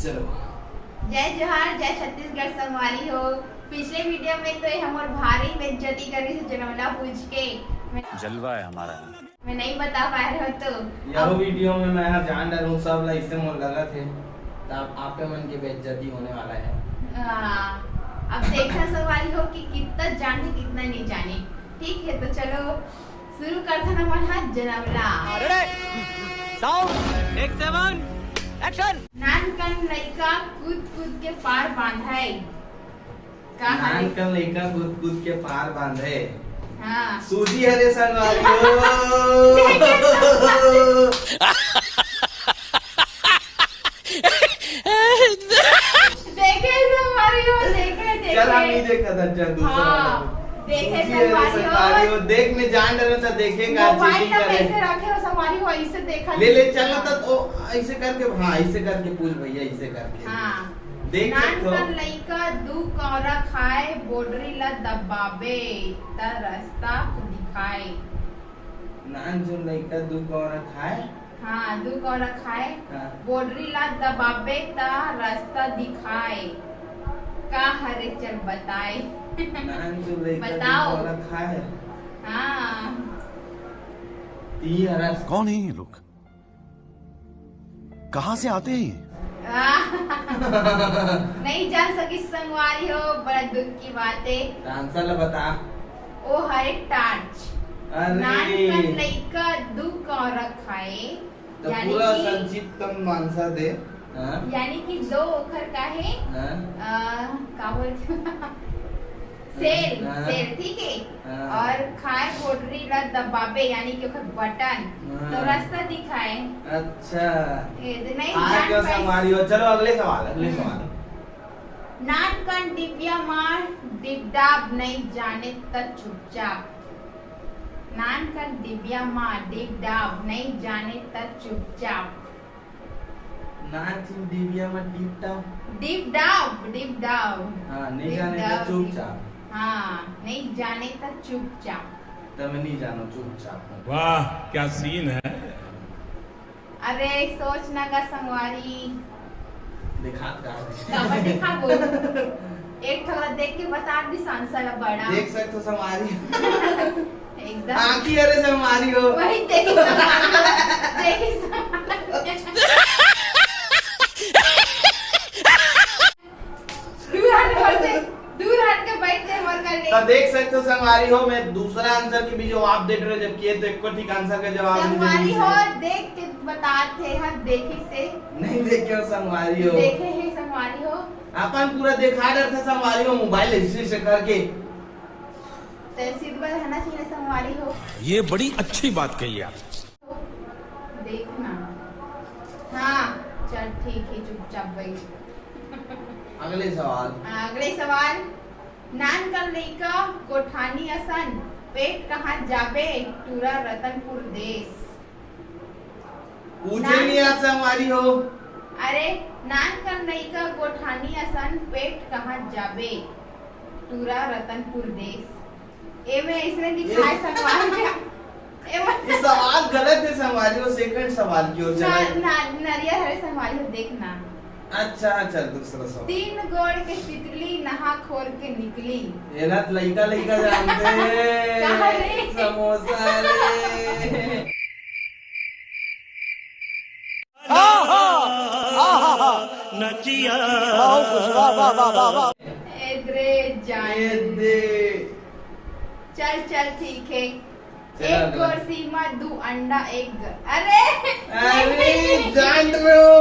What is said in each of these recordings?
चलो जय जोहार जय छत्तीसगढ़ संगवारी हो। पिछले वीडियो में तो हम और भारी बेइज्जती कर रही थी जनमला पूछ के जलवा है हमारा। मैं नहीं बता पा रहे हो तो यह वीडियो में मैं यहाँ जान डालूं सब ला इससे मोर गलत है तब आपके मन की बेइज्जती होने वाला है। अब देखना सवारी हो कि कितना जाने कितना नहीं जाने। ठीक है तो चलो शुरू करते हैं हमारा जनमला। साउंड एक सेवन एक्शन। नानकन लइका कूद कूद के पार बांधे का हरे नानकन लइका कूद कूद के पार बांधे। हाँ सूजी हरे संगवारियो। देखे संगवारी हो देखे चल हम नहीं देखा था चल दूसरा हाँ, देखे सूजी हरे संगवारियो देख में जान डरे तो देखेगा मोबाइल चीटिंग ना करे। कैसे रखे हो संगवारी हो ऐसे देखा ले चल तो ऐसे करके हाँ ऐसे करके पूछ भैया ऐसे करके हाँ देख सकते नानकन हो। लइका दू कौरा खाए बोडरी ला दबाबे त रास्ता दिखाए। नान जो लइका दू कौरा खाए हाँ दू कौरा खाए हाँ। बोडरी ला दबाबे त रास्ता दिखाए का हरे चल बताए। नान जो लइका दू बताओ। कौरा खाए हाँ ती हरा कौन है ये लोग, कहाँ से आते हैं? नहीं जान सकी संगवारी हो बड़ा दुख की बात है। आंसर ला बता। ओ हरे टार्च नानकन अरे लइका दू कौरा खाए तो यानी पूरा कि संक्षिप्त आंसर दे। हाँ यानी कि दो ओखर का है हाँ का बोलते सेल हाँ। सेल ठीक है हाँ। और खाए पोटरी ला दबाबे यानी कि ओखर बटन हाँ। तो रास्ता दिखाए। अच्छा नहीं आज जान क्यों पाई। संगवारी हो। चलो अगले सवाल नानकन डिबिया मार डिबडाब नहीं जाने तक चुपचाप। नानकन डिबिया मार डिबडाब नहीं जाने तक चुपचाप। नान थी डिबिया में टिप टाप डिबडाब हाँ नहीं जाने तो चुपचाप हाँ नहीं जाने तक चुपचाप। तब नहीं जानो चुपचाप। वाह क्या सीन है। अरे सोचना का संगवारी दिखा कबर दिखा वो एक थोड़ा देख के बता दी सांसर बड़ा देख सकते हो संगवारी एकदम आंखी अरे संगवारी हो। वही देखी संगवारी देखी संगवारी दूर हट के बैठते मर कर ले। तब देख सकते हो संगवारी हो मैं दूसरा आंसर की भी जवाब दे रहे हो जबकि ये तो एक को ठीक आंसर का जवाब नहीं संगवारी देने हो से। देख के बताते हैं देखी से नहीं देखे हो संगवारी हो। देखे हैं संगवारी हो अपन पूरा देखा रहे थे संगवारी हो मोबाइल ऐसे से करके। तहसील पर रहना चाहिए संगवारी हो ये बड़ी अच्छी बात कही आप। देखना। हाँ चल ठीक है चुपचाप बैठ। अगले सवाल अगले सवाल नानकन लइका कोठानी असन पेट कहाँ जाबे टूरा रतनपुर देश। पूछे नहीं आज संगवारी हो। अरे नानकन लइका कोठानी असन पेट कहाँ जाबे टूरा रतनपुर देश। एमे इसने दिखाए संगवारी ये सवाल गलत है संगवारी हो। सेकंड सवाल की ओर चले। नरिया हरे संगवारी हो देखना। अच्छा चल दूसरा सवाल। तीन गोड़ के तितली नहा खोर के निकली। ये ना लइका लइका जानते कहाँ रे? समोसा रे। एदरे जान ये दे चल चल ठीक है। चल एक अगला। गोर सीमा दू अंडा एक अरे अरे जान रहे हो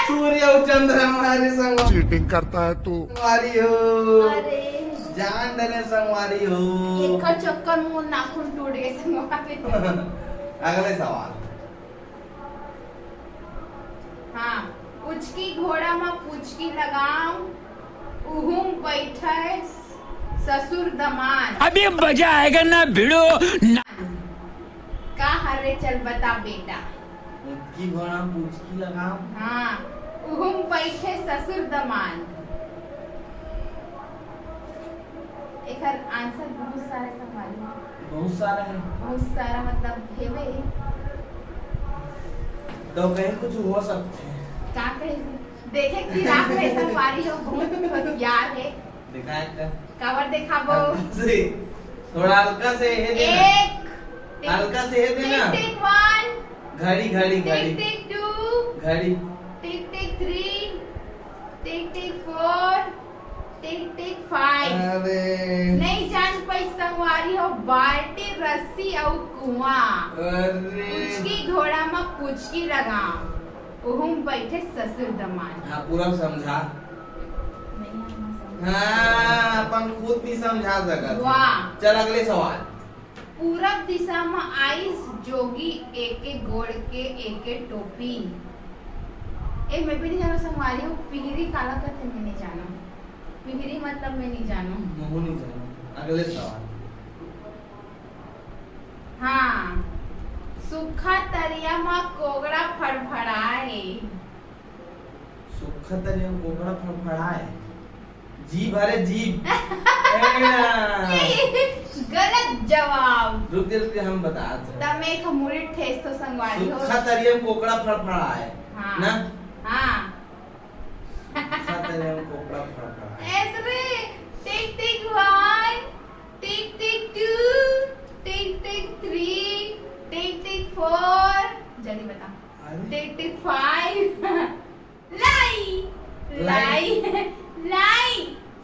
सूर्य और चंद्र हमारे संग चीटिंग करता है तू। संगवारी हो। अरे जान डरे संगवारी हो। एक का चक्कर मुंह नाखून टूट गए संगवारी। अगले सवाल हाँ पुचकी घोड़ा में पुचकी लगाम उहुम बैठे ससुर दमान। अभी मजा आएगा ना भिड़ो। का हरे चल बता बेटा। की घोड़ा पूछकी लगाम। हाँ उहुम बैठे ससुर दमान। एक आंसर बहुत सारे सवाल बहुत सारा है बहुत सारा मतलब हेवे तो कहीं कुछ हो सकते हैं। का कहे देखे जिराफ में सवारी हो बहुत होशियार है। दिखाए कर कवर दिखाबो। से थोड़ा हल्का से है देना, एक हल्का से है देना। टिक टिक 1 घड़ी घड़ी घड़ी टिक टिक 2 घड़ी टिक टिक 3 टिक टिक 4 टिक टिक 5। अरे नहीं जान पाई संगवारी हो बाल्टी रस्सी और कुआं अरे कुछ घोड़ा में कुछ की लगाम उहुम बैठे ससुर दमाद। हाँ पूरा समझा। नहीं आना समझ। हाँ अपन खुद नहीं समझा सकत। वाह। चल अगले सवाल। पूरब दिशा में आइस जोगी एक एक गोड़ के एक एक टोपी। ए मैं भी नहीं जाना संगवारी हो पिहरी काला कहते मैं नहीं जाना। पिहरी मतलब मैं नहीं जाना। मुँह नहीं जाना। अगले सवाल। हाँ सूखा तरिया में कोगड़ा फड़फड़ाए। सूखा तरिया में कोकड़ा फड़फड़ाए। जीभ अरे जीभ। गलत जवाब। रुक दे हम बताते। तब मैं एक मुड़ी ठेस तो संगवारी हो। सूखा तरिया में कोकड़ा फड़फड़ाए हाँ ना। हाँ सूखा तरिया में कोकड़ा फड़फड़ाए। ऐसे टिक टिक 1 टिक टिक 2 टिक टिक 3 टिक टिक 4 जल्दी बता। अरे टिक टिक 5 लाई लाई लाई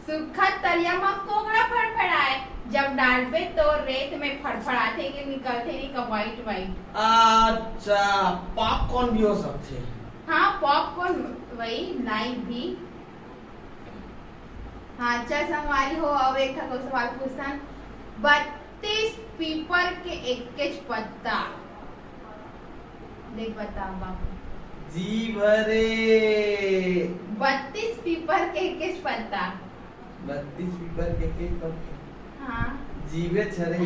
सूखा तरिया में कोकड़ा फड़फड़ाए। जब डालबे तो रेत में फड़फड़ाते के निकलते नहीं का वाइट वाइट। अच्छा पॉपकॉर्न भी हो सकते हैं। हाँ पॉपकॉर्न वही लाई भी। हाँ चल संगवारी हो अब एक था कोई सवाल पूछता। 32 पीपर के एक पत्ता। देख बता बाबू। जीभ अरे 32 पीपर के एक पत्ता। 32 पीपर के पत्ता। हाँ जीवे छरे।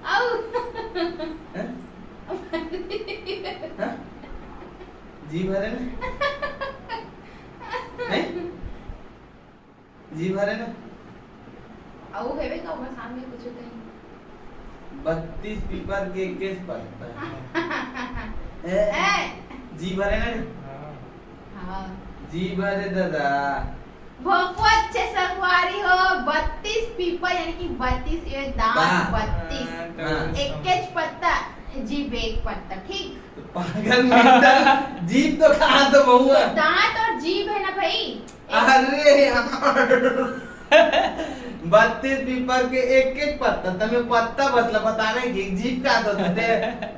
आओ हैं? हाँ? जीभ अरे ना हैं? जीभ अरे ना आओ हेवे का होगा सामने कुछ कहीं। 32 पीपर के 21 पत्ता। ए जीभ अरे ना हाँ जीभ अरे दादा। बहुत अच्छे संगवारी हो। 32 पीपल यानी कि 32 ये दांत 32 हाँ। एक पत्ता जीभ एक पत्ता ठीक। तो पागल मेंटल जीभ तो कहाँ तो बहुआ। दांत और जीभ है ना भाई। अरे यार 32 पीपर के एक पत्ता तमें पत्ता बसला बताने की जीभ का तो थे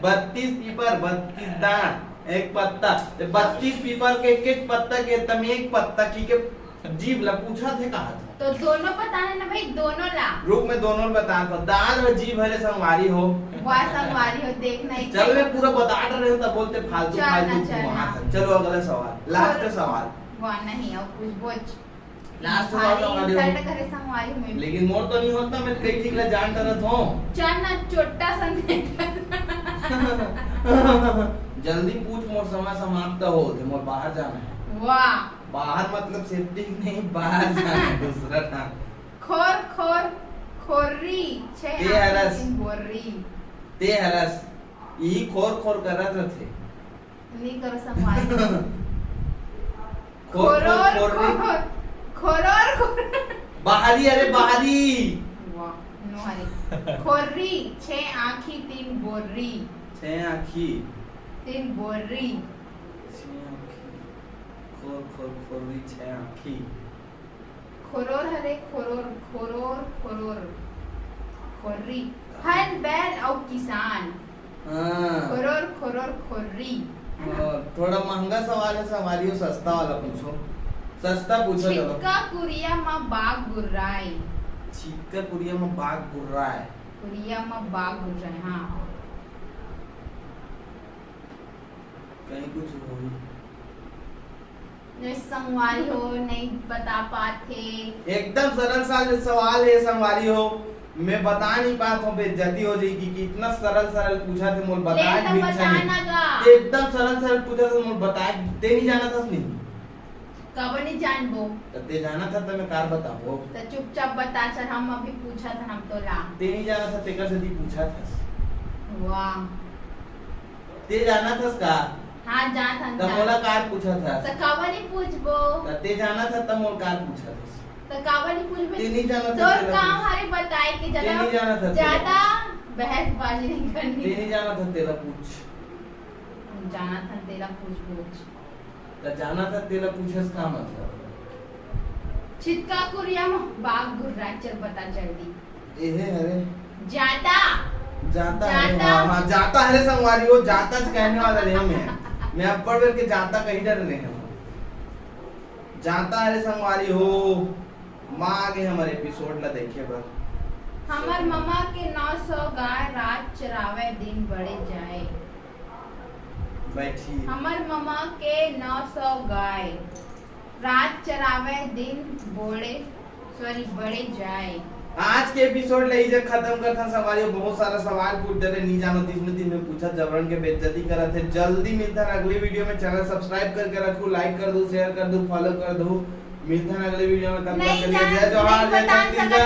32 पीपर 32 दांत एक पत्ता 32 पीपर के एक पत्ता के तमें एक पत्ता की के जीभ ला पूछा थे कहा था। तो दोनों बताने ना भाई दोनों ला। रुक में दोनों बता था दांत और जीभ हरे संगवारी हो। वाह संगवारी हो देखना ही। चल मैं पूरा बता रहे तब बोलते फालतू चल ना, फालतू चल वहाँ ना। से। चलो अगला सवाल लास्ट सवाल। वाह नहीं और कुछ बोच। लास्ट सवाल संगवारी हो। इंसल्ट करे संगवारी में। लेकिन मोर तो नहीं होता मैं कई ठीक ला जान करत हूँ। चल ना छोटा संदेश। जल्दी पूछ मोर समय समाप्त हो थे मोर बाहर जाना है। वाह बाहर मतलब सेफ्टी नहीं बाहर जाना है दूसरा नाम। खोर खोर खोरी छे ते हरस। बोरी ते हरस यही खोर खोर करत रथे। नहीं करो संगवारी। खोर खोर खोर खोरोर खोरोर खोर बाहरी अरे बाहरी। वाह नो हरी खोरी छे आँखी 3 बोरी। छह आँखी 3 बोरी। खोर खोर खोरी छह आँखी। खोरोर हरे खोरोर खोरोर खोरोर खोरी हल बैल और किसान। हाँ खोरोर खोरोर खोरी। और थोड़ा महंगा सवाल है सवालियों सस्ता वाला पूछो। सस्ता पूछो चलो। छिटका कुरिया में बाग गुर्राई। छिटका कुड़िया में बाघ गुर्रा है। कुरिया में बाग गुर्राई हाँ। कहीं कुछ हो नहीं संगवारी हो नहीं बता पाते। एकदम सरल सा सवाल है संगवारी हो। मैं बता नहीं पाता हूँ बेइज्जती हो जाएगी कि इतना सरल सरल पूछा थे मोल बता ले तो भी अच्छा बताना नहीं। का। एकदम सरल सरल पूछा था मोल बता ते नहीं जाना था नहीं। कब नहीं जानबो तो ते जाना था तो मैं कार बताऊँ। तो चुपचाप बता चल हम अभी पूछा था हम तो ला। ते नहीं जाना था तेकर से दी पूछा था। वाह ते जाना था का। हाँ जात हन तो मोला कार पूछा था तो कावनी पूछबो तो ते जाना था तब मोल कार पूछा था तो कावनी पूछबे ते नहीं जाना था तो तेरा काम पूछ। हरे बताए कि ते नहीं जाना था ज्यादा बहसबाजी नहीं ते करनी नहीं जाना था तेरा पूछ जाना था तेरा पूछ तो जाना था तेरा पूछस का मतलब छिटका कुरिया में बाग गुर्राचर पता चल दी एहे हरे जाता जाता है जाता। हाँ जाता है संगवारी हो जाता कहने वाला नहीं मैं अब पढ़ करके जाता कहीं डर नहीं है जाता है संगवारी हो माँ आगे हमारे एपिसोड ला देखिए बस हमार मम्मा के 900 गाय रात चरावे दिन बढ़े जाए बैठी हमार मम्मा के 900 गाय रात चरावे दिन बढ़े जाए आज के एपिसोड ले इधर खत्म करता सवारी बहुत सारा सवाल पूछ रहे नहीं जानो तीन में पूछा जबरन के बेइज्जती करा थे जल्दी मिलता है अगली वीडियो में चैनल सब्सक्राइब करके रखो लाइक कर दो शेयर कर दो फॉलो कर दो मिलता है अगले वीडियो में तब तक के लिए जय जवाहर जय छत्तीसगढ़।